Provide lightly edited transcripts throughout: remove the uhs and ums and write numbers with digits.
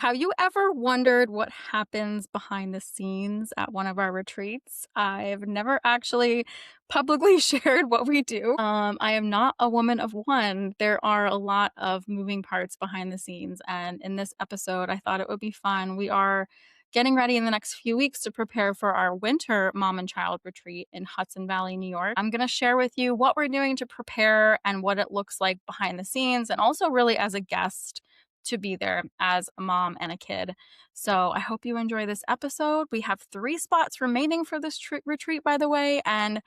Have you ever wondered what happens behind the scenes at one of our retreats? I've never actually publicly shared what we do. I am not a woman of one. There are a lot of moving parts behind the scenes. And in this episode, I thought it would be fun. We are getting ready in the next few weeks to prepare for our winter mom and child retreat in Hudson Valley, New York. I'm going to share with you what we're doing to prepare and what it looks like behind the scenes, and also really as a guest to be there as a mom and a kid. So I hope you enjoy this episode. We have 3 spots remaining for this retreat, by the way. And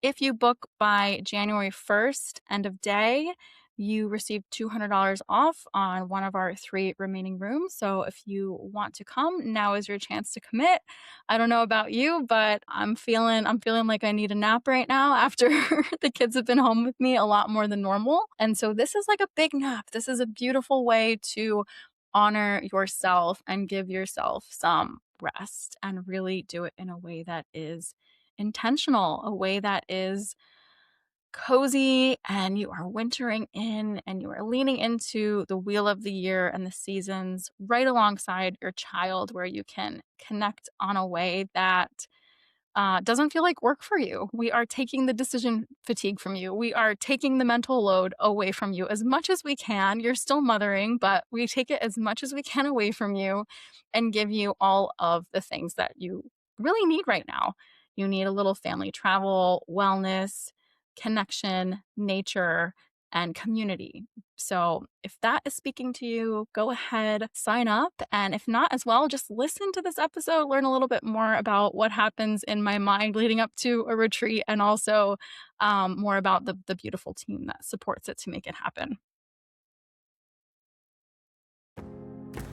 if you book by January 1st, end of day, you receive $200 off on one of our 3 remaining rooms. So if you want to come, now is your chance to commit. I don't know about you, but I'm feeling like I need a nap right now after the kids have been home with me a lot more than normal. And so this is like a big nap. This is a beautiful way to honor yourself and give yourself some rest and really do it in a way that is intentional, a way that is cozy, and you are wintering in and you are leaning into the wheel of the year and the seasons right alongside your child, where you can connect on a way that doesn't feel like work for you. We are taking the decision fatigue from you. We are taking the mental load away from you as much as we can. You're still mothering, but we take it as much as we can away from you and give you all of the things that you really need right now. You need a little family travel, wellness, connection, nature, and community. So if that is speaking to you, go ahead, sign up. And if not as well, just listen to this episode, learn a little bit more about what happens in my mind leading up to a retreat, and also more about the beautiful team that supports it to make it happen.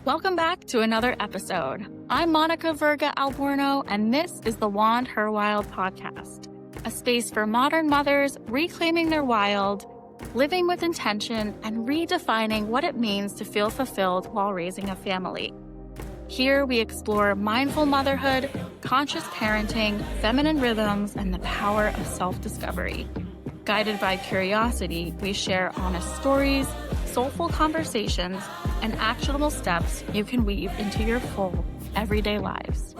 Welcome back to another episode. I'm Monica Verga Alborno, and this is the WandHERwild Podcast, a space for modern mothers reclaiming their wild, living with intention, and redefining what it means to feel fulfilled while raising a family. Here we explore mindful motherhood, conscious parenting, feminine rhythms, and the power of self-discovery. Guided by curiosity, we share honest stories, soulful conversations, and actionable steps you can weave into your full everyday lives.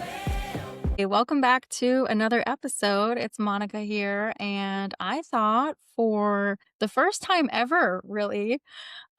Hey, welcome back to another episode. It's Monica here, and I thought for the first time ever, really,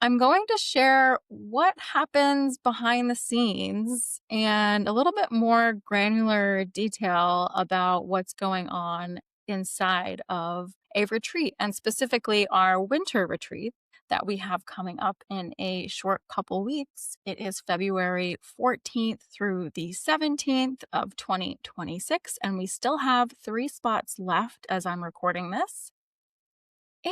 I'm going to share what happens behind the scenes and a little bit more granular detail about what's going on inside of a retreat, and specifically our winter retreat that we have coming up in a short couple weeks. It is February 14th through the 17th of 2026, and we still have 3 spots left as I'm recording this.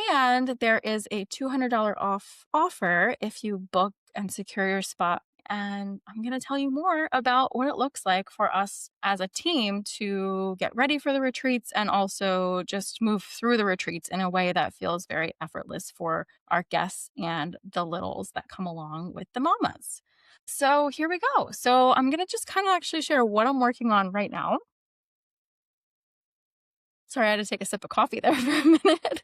And there is a $200 off offer if you book and secure your spot. And I'm going to tell you more about what it looks like for us as a team to get ready for the retreats and also just move through the retreats in a way that feels very effortless for our guests and the littles that come along with the mamas. So here we go. So I'm going to just kind of actually share what I'm working on right now. Sorry, I had to take a sip of coffee there for a minute.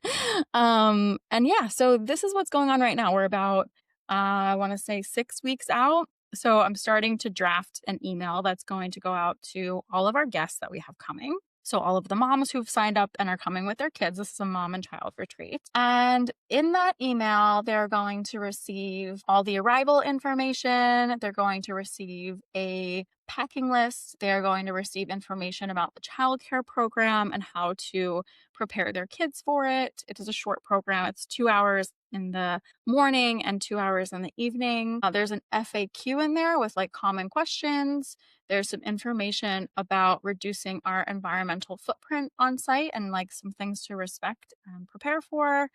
And yeah, so this is what's going on right now. We're about, I want to say 6 weeks out. So I'm starting to draft an email that's going to go out to all of our guests that we have coming. So all of the moms who've signed up and are coming with their kids. This is a mom and child retreat. And in that email, they're going to receive all the arrival information. They're going to receive a packing list. They're going to receive information about the childcare program and how to prepare their kids for it. It is a short program. It's 2 hours in the morning and 2 hours in the evening. There's an FAQ in there with like common questions. There's some information about reducing our environmental footprint on site and like some things to respect and prepare for.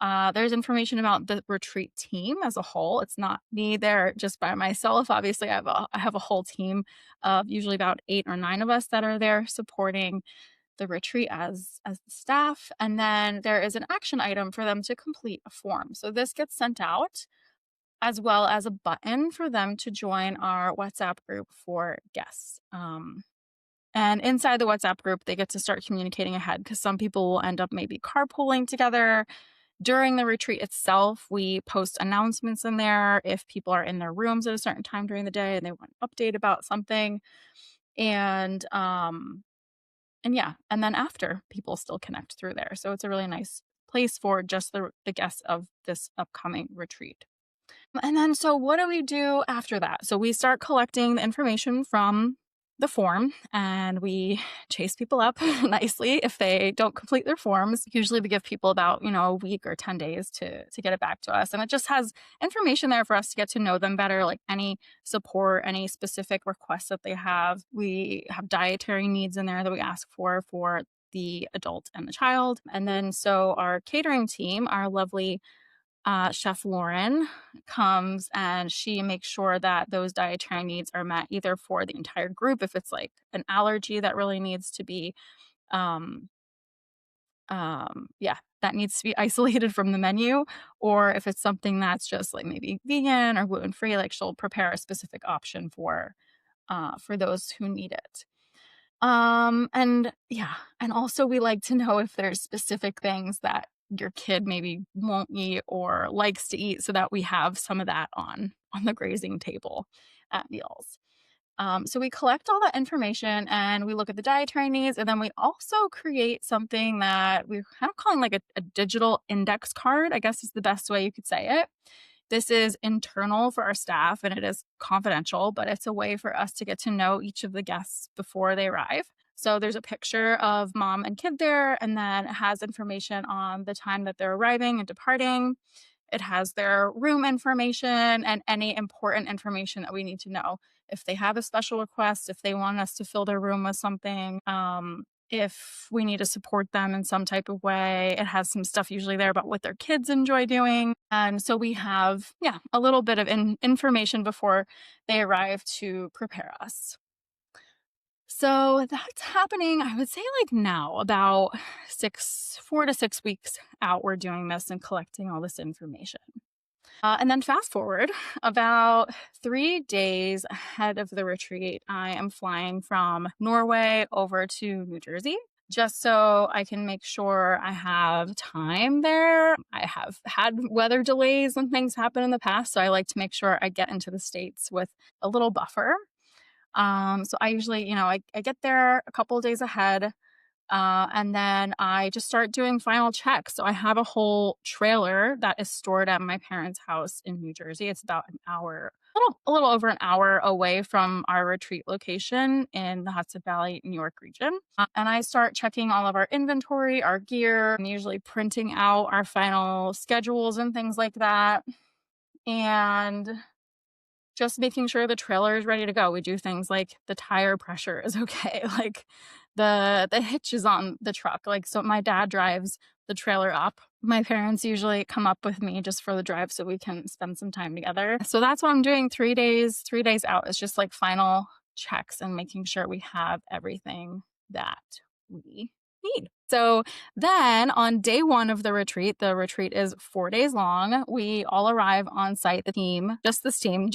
There's information about the retreat team as a whole. It's not me there just by myself. Obviously, I have a whole team of usually about 8 or 9 of us that are there supporting the retreat as the staff. And then there is an action item for them to complete a form. So this gets sent out, as well as a button for them to join our WhatsApp group for guests. And inside the WhatsApp group, they get to start communicating ahead, because some people will end up maybe carpooling together During the retreat itself, we post announcements in there if people are in their rooms at a certain time during the day and they want an update about something. And yeah, and then after, people still connect through there. So it's a really nice place for just the guests of this upcoming retreat. And then, so what do we do after that? So we start collecting the information from the form and we chase people up nicely if they don't complete their forms. Usually we give people about, a week or 10 days to get it back to us. And it just has information there for us to get to know them better, like any support, any specific requests that they have. We have dietary needs in there that we ask for the adult and the child. And then so our catering team, our lovely Chef Lauren comes and she makes sure that those dietary needs are met either for the entire group, if it's like an allergy that really needs to be, um, yeah, that needs to be isolated from the menu, or if it's something that's just like maybe vegan or gluten free, like she'll prepare a specific option for those who need it. And yeah, and also we like to know if there's specific things that your kid maybe won't eat or likes to eat so that we have some of that on the grazing table at meals. So we collect all that information and we look at the dietary needs, and then we also create something that we're kind of calling like a digital index card, I guess is the best way you could say it. This is internal for our staff and it is confidential, but it's a way for us to get to know each of the guests before they arrive. So there's a picture of mom and kid there, and then it has information on the time that they're arriving and departing. It has their room information and any important information that we need to know. If they have a special request, if they want us to fill their room with something, if we need to support them in some type of way. It has some stuff usually there about what their kids enjoy doing. And so we have, yeah, a little bit of information before they arrive to prepare us. So that's happening, I would say, like now, about 4 to 6 weeks out, we're doing this and collecting all this information. And then fast forward about 3 days ahead of the retreat, I am flying from Norway over to New Jersey just so I can make sure I have time there. I have had weather delays and things happen in the past, so I like to make sure I get into the States with a little buffer. So I usually, I get there a couple of days ahead. And then I just start doing final checks. So I have a whole trailer that is stored at my parents' house in New Jersey. It's about an hour, a little over an hour away from our retreat location in the Hudson Valley, New York region. And I start checking all of our inventory, our gear, and usually printing out our final schedules and things like that. And just making sure the trailer is ready to go. We do things like the tire pressure is okay, like the hitch is on the truck. Like, so my dad drives the trailer up. My parents usually come up with me just for the drive so we can spend some time together. So that's what I'm doing 3 days out. It's just like final checks and making sure we have everything that we need. So then on day one of the retreat is 4 days long. We all arrive on site, the team, just the team,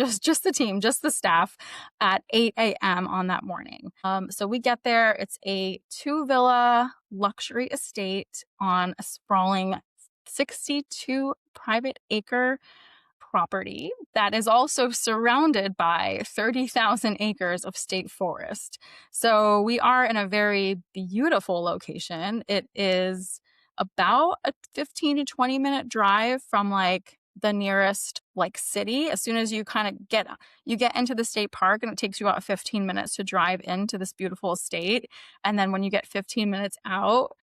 just the staff at 8 a.m. on that morning. So we get there. It's a 2-villa luxury estate on a sprawling 62 private acre property that is also surrounded by 30,000 acres of state forest. So we are in a very beautiful location. It is about a 15 to 20 minute drive from like the nearest like city. As soon as you kind of get into the state park, and it takes you about 15 minutes to drive into this beautiful estate. And then when you get 15 minutes out,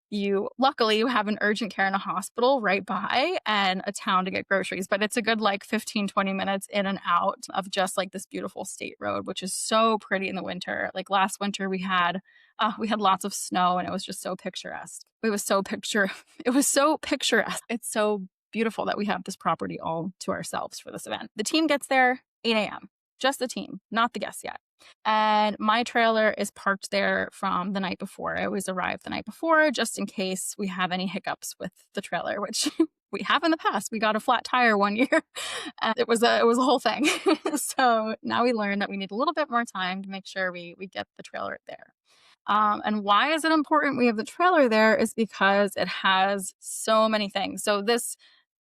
luckily you have an urgent care and a hospital right by and a town to get groceries. But it's a good like 15-20 minutes in and out of just like this beautiful state road, which is so pretty in the winter. Like last winter we had lots of snow and it was just so picturesque. It was so picturesque. It's so beautiful that we have this property all to ourselves for this event. The team gets there 8 a.m. Just the team, not the guests yet. And my trailer is parked there from the night before. I always arrive the night before just in case we have any hiccups with the trailer, which we have in the past. We got a flat tire one year. And it was a whole thing. So now we learned that we need a little bit more time to make sure we get the trailer there. And why is it important we have the trailer there is because it has so many things. So this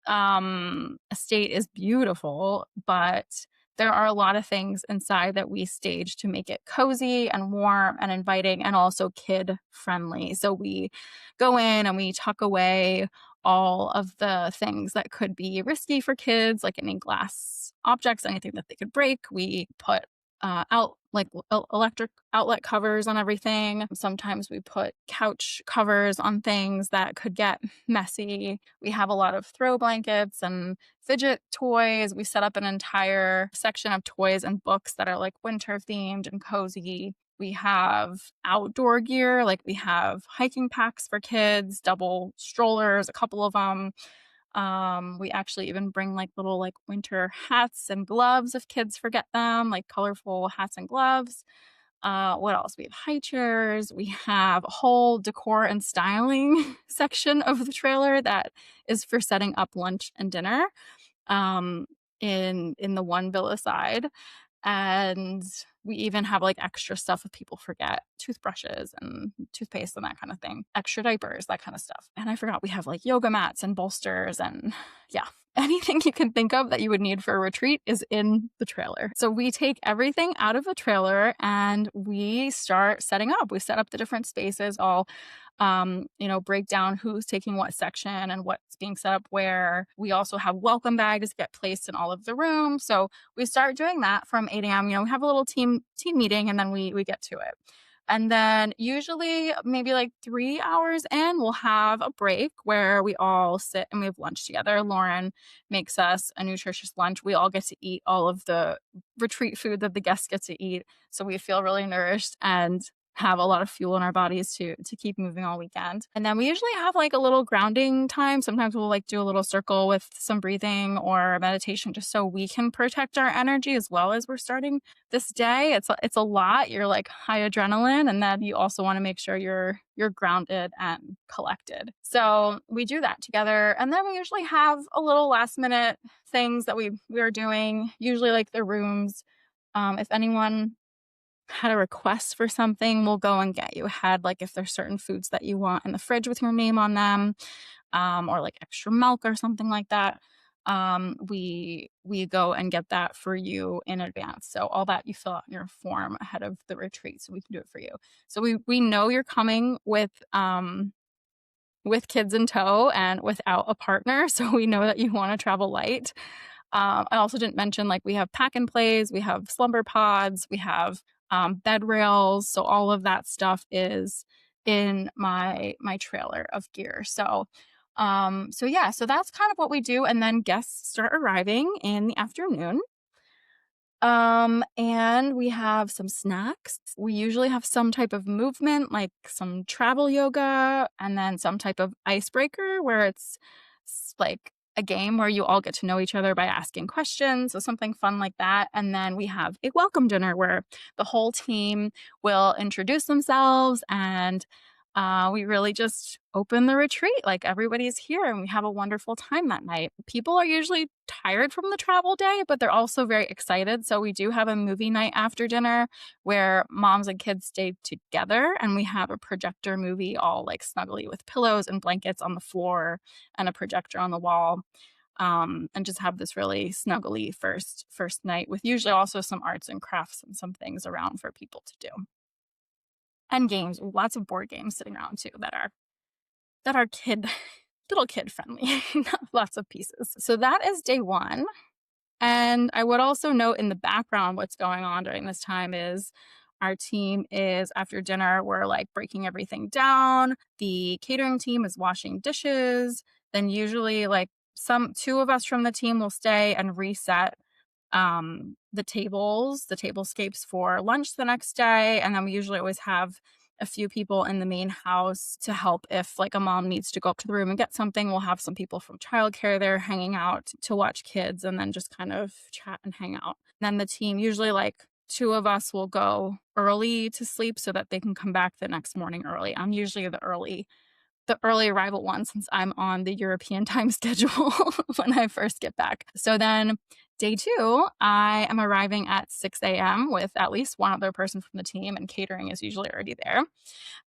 estate is beautiful, but there are a lot of things inside that we stage to make it cozy and warm and inviting and also kid friendly. So we go in and we tuck away all of the things that could be risky for kids, like any glass objects, anything that they could break. We put out like electric outlet covers on everything. Sometimes we put couch covers on things that could get messy. We have a lot of throw blankets and fidget toys. We set up an entire section of toys and books that are like winter themed and cozy. We have outdoor gear, like we have hiking packs for kids, double strollers, a couple of them. We actually even bring like little like winter hats and gloves if kids forget them, like colorful hats and gloves. What else? We have high chairs. We have a whole decor and styling section of the trailer that is for setting up lunch and dinner um, in the one villa side. And we even have like extra stuff if people forget toothbrushes and toothpaste and that kind of thing, extra diapers, that kind of stuff. And I forgot we have like yoga mats and bolsters and yeah, anything you can think of that you would need for a retreat is in the trailer. So we take everything out of the trailer and we start setting up. We set up the different spaces, all break down who's taking what section and what's being set up where. We also have welcome bags get placed in all of the rooms. So we start doing that from 8 a.m. We have a little team meeting and then we get to it. And then usually maybe like 3 hours in, we'll have a break where we all sit and we have lunch together. Lauren makes us a nutritious lunch. We all get to eat all of the retreat food that the guests get to eat. So we feel really nourished and have a lot of fuel in our bodies to keep moving all weekend. And then we usually have like a little grounding time. Sometimes we'll like do a little circle with some breathing or meditation just so we can protect our energy as well as we're starting this day. It's a lot. You're like high adrenaline and then you also want to make sure you're grounded and collected. So we do that together. And then we usually have a little last minute things that we are doing, usually like the rooms. If anyone had a request for something, we'll go and get you ahead. Like if there's certain foods that you want in the fridge with your name on them, or like extra milk or something like that, we go and get that for you in advance. So all that you fill out in your form ahead of the retreat, so we can do it for you. So we know you're coming with kids in tow and without a partner, so we know that you want to travel light. I also didn't mention like we have pack and plays, we have slumber pods, we have bed rails. So all of that stuff is in my trailer of gear. So yeah, so that's kind of what we do. And then guests start arriving in the afternoon. And we have some snacks. We usually have some type of movement, like some travel yoga, and then some type of icebreaker where it's like a game where you all get to know each other by asking questions. So something fun like that. And then we have a welcome dinner where the whole team will introduce themselves and we really just open the retreat like everybody's here and we have a wonderful time that night. People are usually tired from the travel day, but they're also very excited. So we do have a movie night after dinner where moms and kids stay together and we have a projector movie all like snuggly with pillows and blankets on the floor and a projector on the wall. And just have this really snuggly first night with usually also some arts and crafts and some things around for people to do. And games, lots of board games sitting around too that are little kid friendly. Lots of pieces. So that is day one. And I would also note in the background what's going on during this time is our team is after dinner, we're like breaking everything down. The catering team is washing dishes. Then usually like two of us from the team will stay and reset the tablescapes for lunch the next day. And then we usually always have a few people in the main house to help if like a mom needs to go up to the room and get something. We'll have some people from childcare there hanging out to watch kids and then just kind of chat and hang out. Then the team, usually like two of us will go early to sleep so that they can come back the next morning early. I'm usually the early the early arrival one since I'm on the European time schedule when I first get back. So then day 2, I am arriving at 6 a.m. with at least one other person from the team, and catering is usually already there.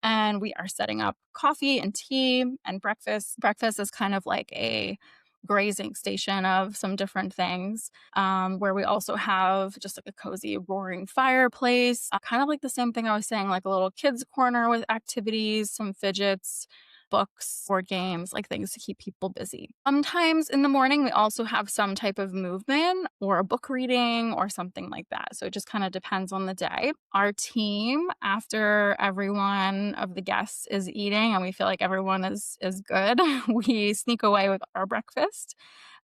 And we are setting up coffee and tea and breakfast. Breakfast is kind of like a grazing station of some different things, where we also have just like a cozy roaring fireplace, kind of like the same thing I was saying, like a little kids corner with activities, some fidgets, books, board games, like things to keep people busy. Sometimes in the morning, we also have some type of movement or a book reading or something like that. So it just kind of depends on the day. Our team, after every one of the guests is eating and we feel like everyone is good, we sneak away with our breakfast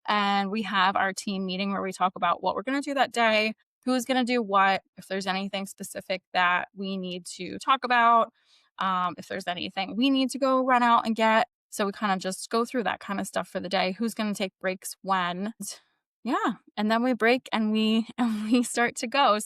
and we have our team meeting where we talk about what we're going to do that day, who's going to do what, if there's anything specific that we need to talk about, if there's anything we need to go run out and get. So we kind of just go through that kind of stuff for the day, who's going to take breaks when. Yeah, and then we break and we and we start to go.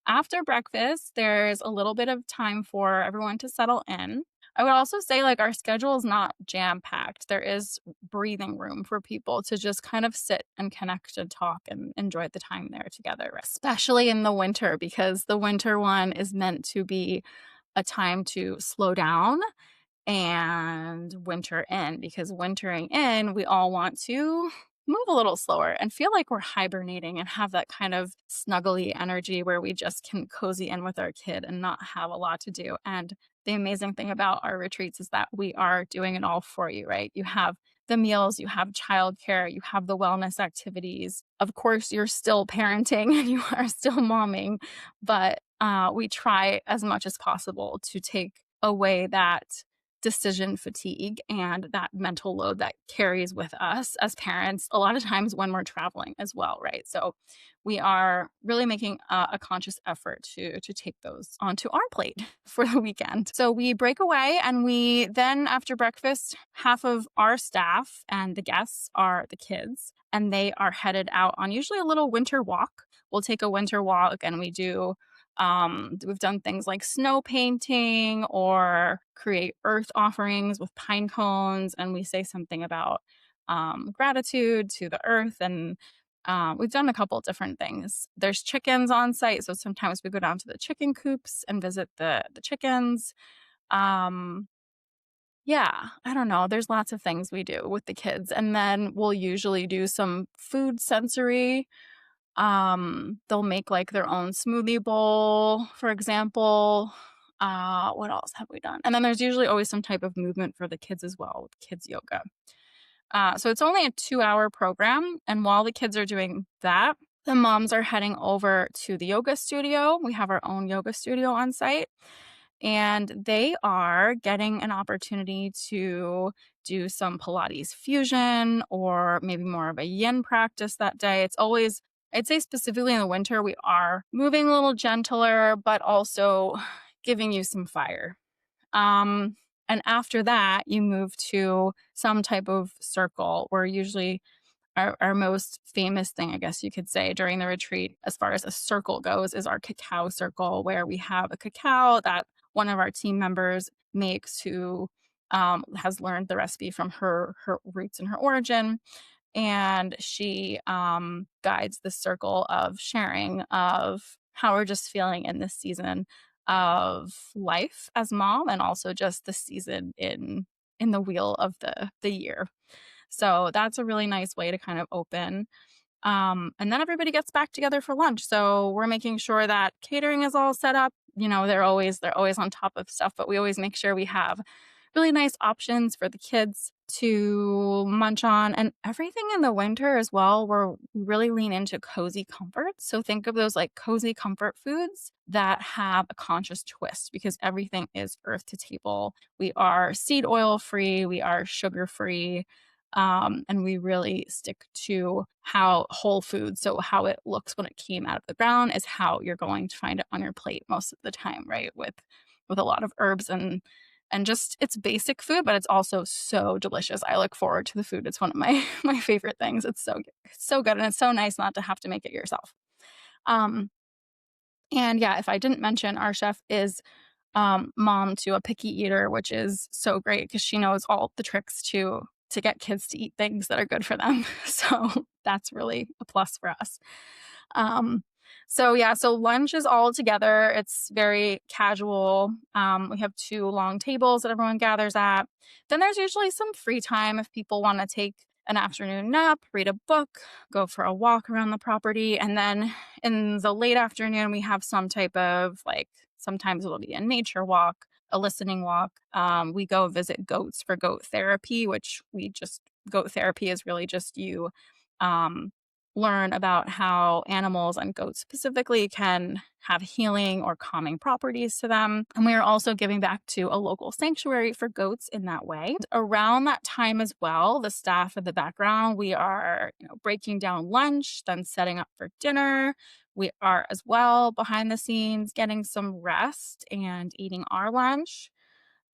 After breakfast, there's a little bit of time for everyone to settle in. I would also say like our schedule is not jam packed. There is breathing room for people to just kind of sit and connect and talk and enjoy the time there together, especially in the winter because the winter one is meant to be a time to slow down and winter in, because wintering in, we all want to move a little slower and feel like we're hibernating and have that kind of snuggly energy where we just can cozy in with our kid and not have a lot to do. And the amazing thing about our retreats is that we are doing it all for you, right? You have the meals, you have childcare, you have the wellness activities. Of course, you're still parenting and you are still momming, but we try as much as possible to take away that decision fatigue and that mental load that carries with us as parents a lot of times when we're traveling as well, right? So we are really making a conscious effort to take those onto our plate for the weekend. So we break away and we then after breakfast, half of our staff and the guests are the kids and they are headed out on usually a little winter walk. We'll take a winter walk and we've done things like snow painting or create earth offerings with pine cones, and we say something about gratitude to the earth. And we've done a couple different things. There's chickens on site, so sometimes we go down to the chicken coops and visit the chickens. Um, yeah, I don't know. There's lots of things we do with the kids, and then we'll usually do some food sensory. They'll make like their own smoothie bowl, for example. What else have we done? And then there's usually always some type of movement for the kids as well with kids yoga. So it's only a 2-hour program. And while the kids are doing that, the moms are heading over to the yoga studio. We have our own yoga studio on site. And they are getting an opportunity to do some Pilates fusion or maybe more of a yin practice that day. It's always, I'd say specifically in the winter, we are moving a little gentler, but also giving you some fire. And after that, you move to some type of circle where usually our most famous thing, I guess you could say, during the retreat, as far as a circle goes, is our cacao circle, where we have a cacao that one of our team members makes who has learned the recipe from her roots and her origin. And she guides the circle of sharing of how we're just feeling in this season of life as mom, and also just the season in the wheel of the year. So that's a really nice way to kind of open. And then everybody gets back together for lunch. So we're making sure that catering is all set up. You know, they're always on top of stuff, but we always make sure we have really nice options for the kids to munch on. And everything in the winter as well, we really lean into cozy comfort. So think of those like cozy comfort foods that have a conscious twist, because everything is earth to table. We are seed oil free, we are sugar free. And we really stick to how whole food, so how it looks when it came out of the ground, is how you're going to find it on your plate most of the time, right? With a lot of herbs and just it's basic food, but it's also so delicious. I look forward to the food. It's one of my my favorite things. It's so good, and it's so nice not to have to make it yourself. Um, and yeah, if I didn't mention, our chef is mom to a picky eater, which is so great because she knows all the tricks to get kids to eat things that are good for them. So that's really a plus for us. Um, so yeah, so lunch is all together. It's very casual. We have two long tables that everyone gathers at. Then there's usually some free time if people want to take an afternoon nap, read a book, go for a walk around the property. And then in the late afternoon, we have some type of like, sometimes it'll be a nature walk, a listening walk. We go visit goats for goat therapy, goat therapy is really just you um, learn about how animals and goats specifically can have healing or calming properties to them. And we are also giving back to a local sanctuary for goats in that way. Around that time as well, the staff in the background, we are, breaking down lunch, then setting up for dinner. We are as well behind the scenes getting some rest and eating our lunch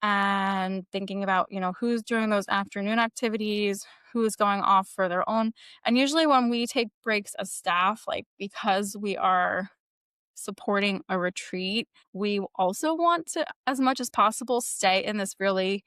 and thinking about, who's doing those afternoon activities, who's going off for their own. And usually when we take breaks as staff, like because we are supporting a retreat, we also want to, as much as possible, stay in this really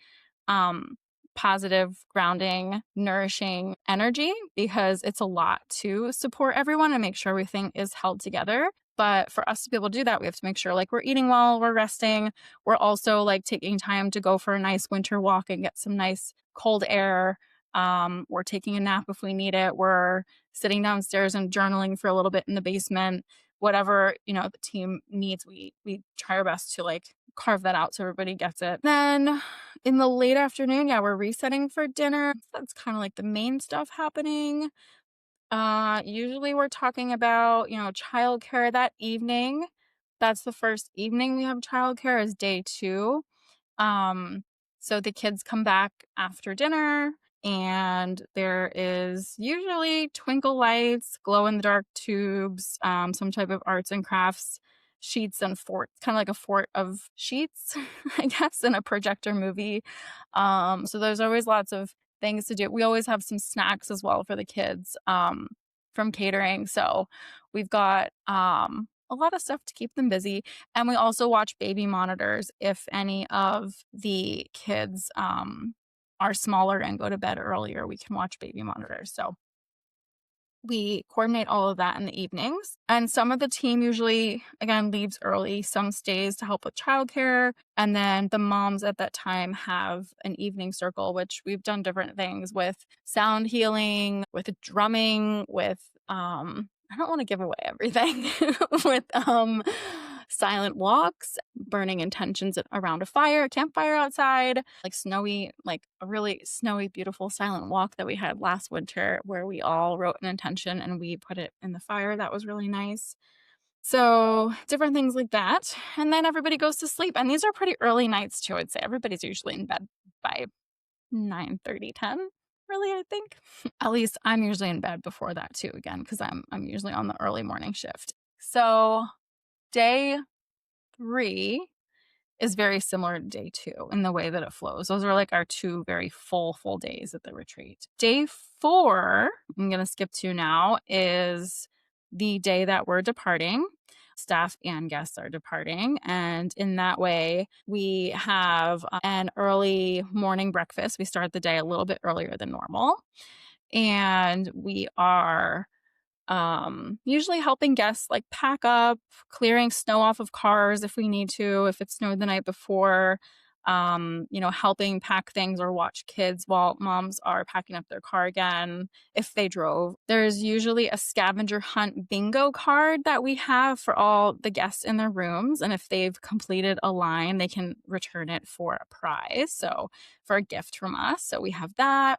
um, positive, grounding, nourishing energy because it's a lot to support everyone and make sure everything is held together. But for us to be able to do that, we have to make sure like we're eating well, we're resting. We're also like taking time to go for a nice winter walk and get some nice cold air. We're taking a nap if we need it. We're sitting downstairs and journaling for a little bit in the basement. Whatever, the team needs, we try our best to like carve that out so everybody gets it. Then in the late afternoon, yeah, we're resetting for dinner. That's kind of like the main stuff happening. Usually we're talking about, childcare that evening. That's the first evening we have childcare is day 2. Um, so the kids come back after dinner and there is usually twinkle lights, glow in the dark tubes, some type of arts and crafts, sheets and forts, kind of like a fort of sheets, I guess, in a projector movie. So there's always lots of things to do. We always have some snacks as well for the kids, from catering. So we've got, a lot of stuff to keep them busy. And we also watch baby monitors if any of the kids are smaller and go to bed earlier. We can watch baby monitors. So we coordinate all of that in the evenings. And some of the team usually, again, leaves early. Some stays to help with childcare. And then the moms at that time have an evening circle, which we've done different things with sound healing, with drumming, with I don't want to give away everything with silent walks, burning intentions around a campfire outside, like a really snowy, beautiful silent walk that we had last winter where we all wrote an intention and we put it in the fire. That was really nice. So different things like that. And then everybody goes to sleep. And these are pretty early nights too, I'd say. Everybody's usually in bed by 9:30, 10. Really, I think. At least I'm usually in bed before that too, again, because I'm usually on the early morning shift. So day 3 is very similar to day 2 in the way that it flows. Those are like our 2 very full days at the retreat. Day 4, I'm going to skip to now, is the day that we're departing. Staff and guests are departing. And in that way, we have an early morning breakfast. We start the day a little bit earlier than normal. And we are usually helping guests like pack up, clearing snow off of cars if we need to, if it snowed the night before, helping pack things or watch kids while moms are packing up their car again if they drove. There's usually a scavenger hunt bingo card that we have for all the guests in their rooms. And if they've completed a line, they can return it for a prize. So for a gift from us. So we have that.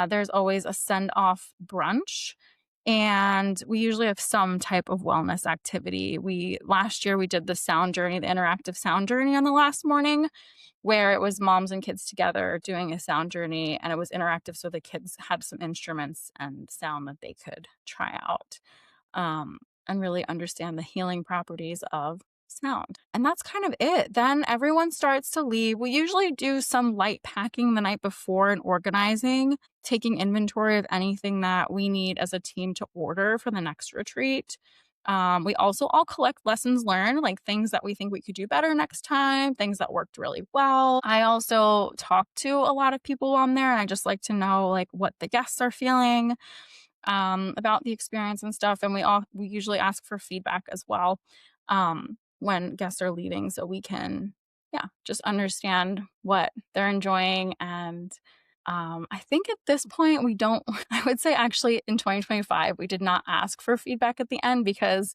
There's always a send-off brunch. And we usually have some type of wellness activity. Last year we did the sound journey, the interactive sound journey on the last morning, where it was moms and kids together doing a sound journey, and it was interactive. So the kids had some instruments and sound that they could try out, and really understand the healing properties of sound. And that's kind of it. Then everyone starts to leave. We usually do some light packing the night before and organizing, taking inventory of anything that we need as a team to order for the next retreat. We also all collect lessons learned, like things that we think we could do better next time, things that worked really well. I also talk to a lot of people on there, and I just like to know like what the guests are feeling about the experience and stuff. And we usually ask for feedback as well when guests are leaving, so we can just understand what they're enjoying. And I think at this point we don't. I would say actually in 2025 we did not ask for feedback at the end because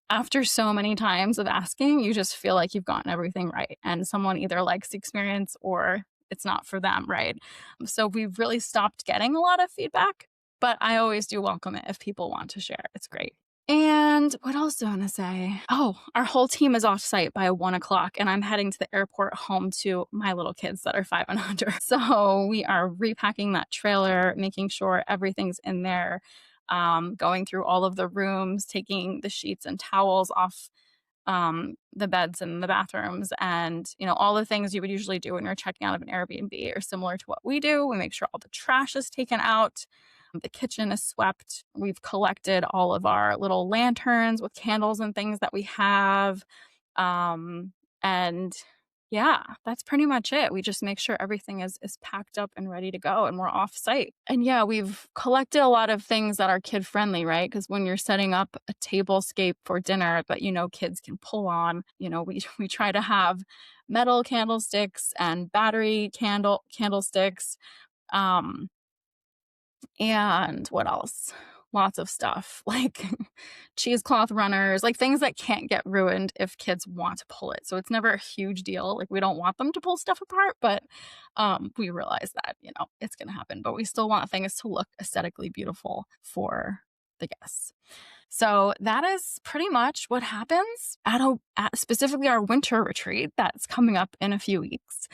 after so many times of asking, you just feel like you've gotten everything right, and someone either likes the experience or it's not for them, right? So we've really stopped getting a lot of feedback, but I always do welcome it if people want to share. It's great. And what else do I want to say? Oh, our whole team is off site by 1 o'clock, and I'm heading to the airport home to my little kids that are 5 and under. So we are repacking that trailer, making sure everything's in there, going through all of the rooms, taking the sheets and towels off the beds in the bathrooms, and all the things you would usually do when you're checking out of an Airbnb are similar to what we do. We make sure all the trash is taken out. The kitchen is swept. We've collected all of our little lanterns with candles and things that we have. And yeah, that's pretty much it. We just make sure everything is packed up and ready to go, and we're off site. And yeah, we've collected a lot of things that are kid friendly, right? Because when you're setting up a tablescape for dinner that kids can pull on, we try to have metal candlesticks and battery candlesticks. Um, and what else? Lots of stuff like cheesecloth runners, like things that can't get ruined if kids want to pull it. So it's never a huge deal. Like we don't want them to pull stuff apart, but we realize that, it's going to happen. But we still want things to look aesthetically beautiful for the guests. So that is pretty much what happens at specifically our winter retreat that's coming up in a few weeks.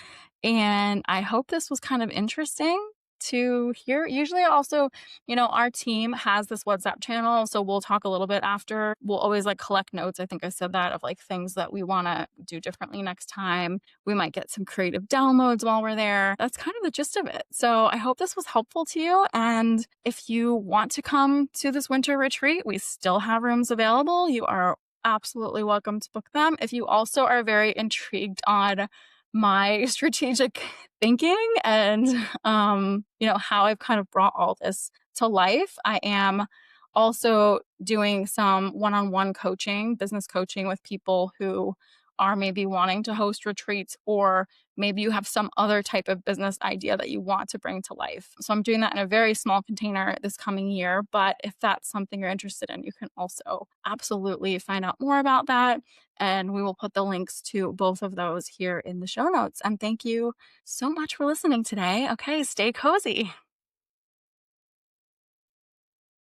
And I hope this was kind of interesting to hear. Usually also, our team has this WhatsApp channel, so we'll talk a little bit after. We'll always like collect notes. I think I said that, of like things that we want to do differently next time. We might get some creative downloads while we're there. That's kind of the gist of it. So I hope this was helpful to you. And if you want to come to this winter retreat, we still have rooms available. You are absolutely welcome to book them. If you also are very intrigued on my strategic thinking and how I've kind of brought all this to life, I am also doing some one-on-one coaching, business coaching with people who are maybe wanting to host retreats, or maybe you have some other type of business idea that you want to bring to life. So I'm doing that in a very small container this coming year, but if that's something you're interested in, you can also absolutely find out more about that. And we will put the links to both of those here in the show notes. And thank you so much for listening today. Okay, stay cozy.